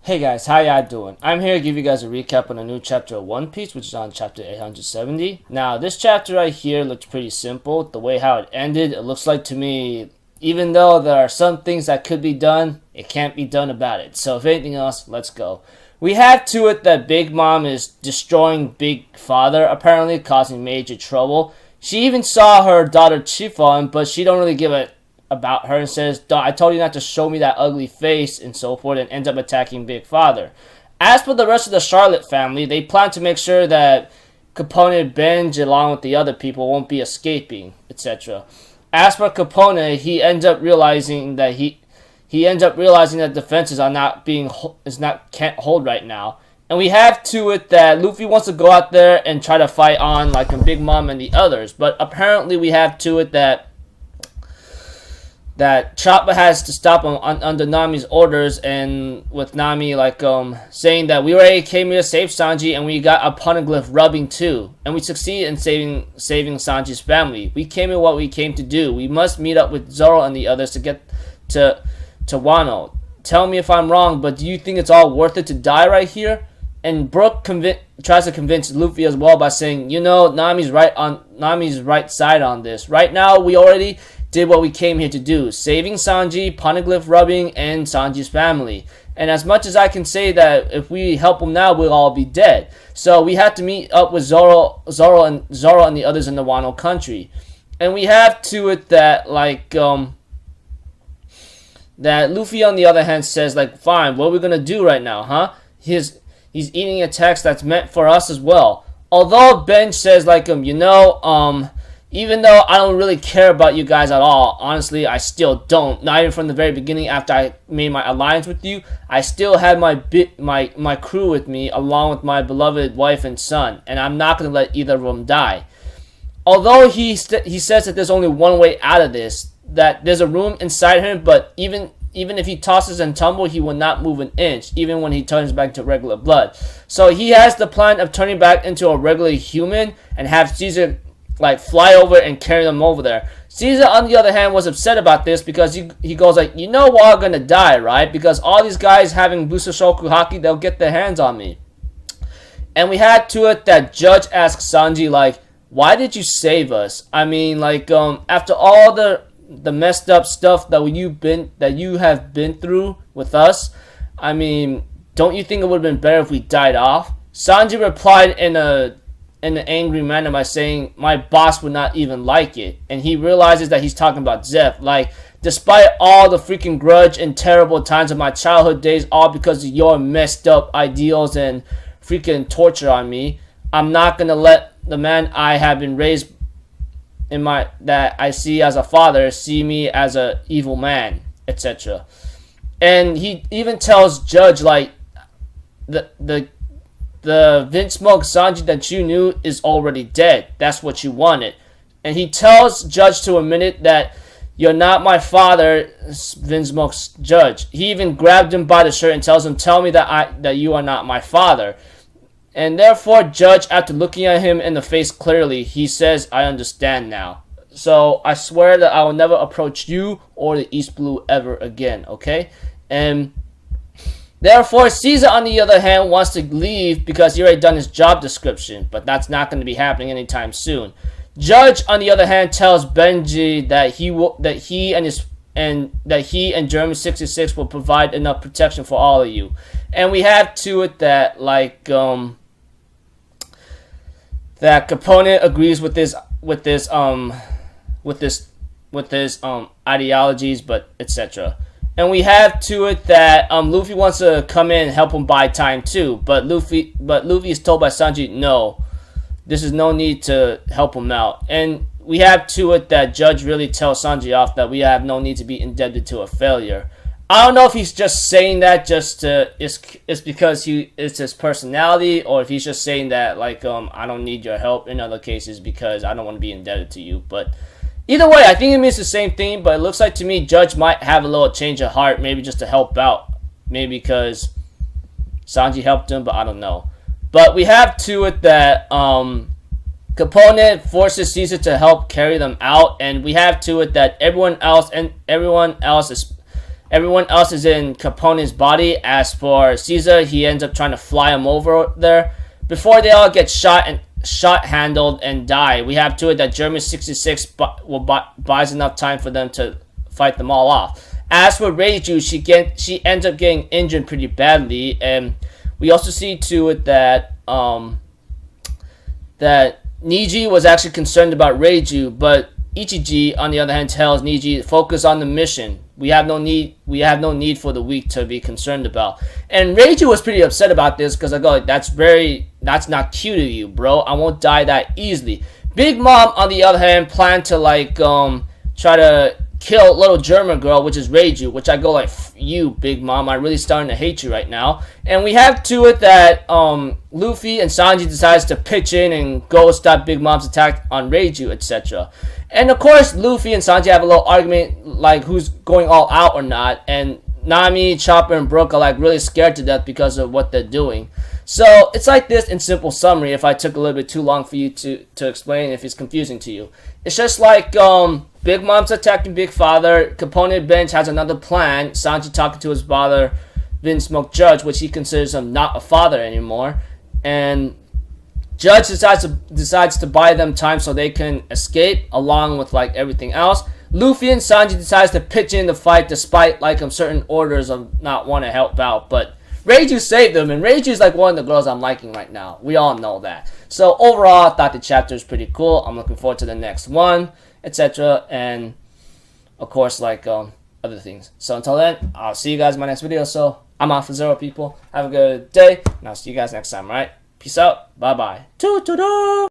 Hey guys, how y'all doing? I'm here to give you guys a recap on a new chapter of One Piece, which is on chapter 870. Now, this chapter right here looks pretty simple. The way how it ended, it looks like to me, even though there are some things that could be done, it can't be done about it. So if anything else, let's go. We have to it that Big Mom is destroying Big Father, apparently causing major trouble. She even saw her daughter Chiffon, but she don't really give a about her and says, I told you not to show me that ugly face and so forth, and ends up attacking Big Father. As for the rest of the Charlotte family, they plan to make sure that Capone, Benj, along with the other people, won't be escaping, etc. As for Capone, he ends up realizing that defenses are can't hold right now. And we have to it that Luffy wants to go out there and try to fight on like a Big Mom and the others, but apparently we have to it that Chopper has to stop him under Nami's orders, and with Nami saying that we already came here to save Sanji and we got a poneglyph rubbing too, and we succeed in saving Sanji's family. We came here what we came to do. We must meet up with Zoro and the others to get to Wano. Tell me if I'm wrong, but do you think it's all worth it to die right here? And Brook tries to convince Luffy as well by saying, Nami's right side on this. Right now, we already did what we came here to do, saving Sanji, poneglyph rubbing, and Sanji's family. And as much as I can say that if we help him now, we'll all be dead. So we have to meet up with Zoro and the others in the Wano country. And we have to it that that Luffy on the other hand says fine, what are we gonna do right now, huh? He's eating a text that's meant for us as well. Although Benj says even though I don't really care about you guys at all, honestly, I still don't. Not even from the very beginning after I made my alliance with you, I still had my crew with me along with my beloved wife and son, and I'm not going to let either of them die. Although he says that there's only one way out of this, that there's a room inside him, but even if he tosses and tumbles, he will not move an inch, even when he turns back to regular blood. So he has the plan of turning back into a regular human and have Caesar fly over and carry them over there. Caesar, on the other hand, was upset about this because he goes we're all gonna die, right? Because all these guys having Busoshoku Haki, they'll get their hands on me. And we had to it that Judge asks Sanji, why did you save us? I mean, after all the messed up stuff that you have been through with us, I mean, don't you think it would have been better if we died off? Sanji replied in an angry manner by saying, my boss would not even like it. And he realizes that he's talking about Zeph. Despite all the freaking grudge and terrible times of my childhood days, all because of your messed up ideals and freaking torture on me, I'm not going to let the man I have been raised that I see as a father see me as a evil man, etc. And he even tells Judge, the Vince Smoke Sanji that you knew is already dead. That's what you wanted. And he tells Judge to admit it that you're not my father, Vince Smoke's Judge. He even grabbed him by the shirt and tells him, tell me that you are not my father. And therefore, Judge, after looking at him in the face clearly, he says, I understand now. So I swear that I will never approach you or the East Blue ever again, okay? And therefore, Caesar, on the other hand, wants to leave because he already done his job description, but that's not going to be happening anytime soon. Judge, on the other hand, tells Benji that he and German 66 will provide enough protection for all of you. And we have to it that that Capone agrees with this ideologies, but etc. And we have to it that Luffy wants to come in and help him buy time too, but Luffy is told by Sanji, no, this is no need to help him out. And we have to it that Judge really tells Sanji off that we have no need to be indebted to a failure. I don't know if he's just saying that it's because it's his personality, or if he's just saying that I don't need your help in other cases because I don't want to be indebted to you. But either way, I think it means the same thing, but it looks like to me Judge might have a little change of heart, maybe just to help out. Maybe because Sanji helped him, but I don't know. But we have to it that Capone forces Caesar to help carry them out, and we have to it that everyone else Everyone else is in Capone's body. As for Caesar, he ends up trying to fly him over there. Before they all get shot handled and die, we have to it that German 66 buys enough time for them to fight them all off. As for Reiju, she ends up getting injured pretty badly, and we also see to it that that Niji was actually concerned about Reiju, but Ichiji, on the other hand, tells Niji, focus on the mission. We have no need for the weak to be concerned about. And Reiju was pretty upset about this because I go, like, that's not cute of you, bro. I won't die that easily. Big Mom, on the other hand, planned to like try to kill little German girl, which is Reiju, which I go like, you, Big Mom, I'm really starting to hate you right now. And we have to it that Luffy and Sanji decides to pitch in and go stop Big Mom's attack on Reiju, etc. And of course, Luffy and Sanji have a little argument, like who's going all out or not, and Nami, Chopper, and Brook are like really scared to death because of what they're doing. So it's like this in simple summary, if I took a little bit too long for you to explain, if it's confusing to you. It's just like Big Mom's attacking Big Father, Capone Bench has another plan, Sanji talking to his father, Vince Smoke Judge, which he considers him not a father anymore, and Judge decides to buy them time so they can escape, along with like everything else. Luffy and Sanji decides to pitch in the fight despite like certain orders of not want to help out, but Reiju saved them, and Reiju is like one of the girls I'm liking right now. We all know that. So overall, I thought the chapter was pretty cool. I'm looking forward to the next one, etc. And of course, like other things. So until then, I'll see you guys in my next video. So I'm Alpha Zero, people. Have a good day, and I'll see you guys next time. All right, peace out. Bye bye. Toodaloo.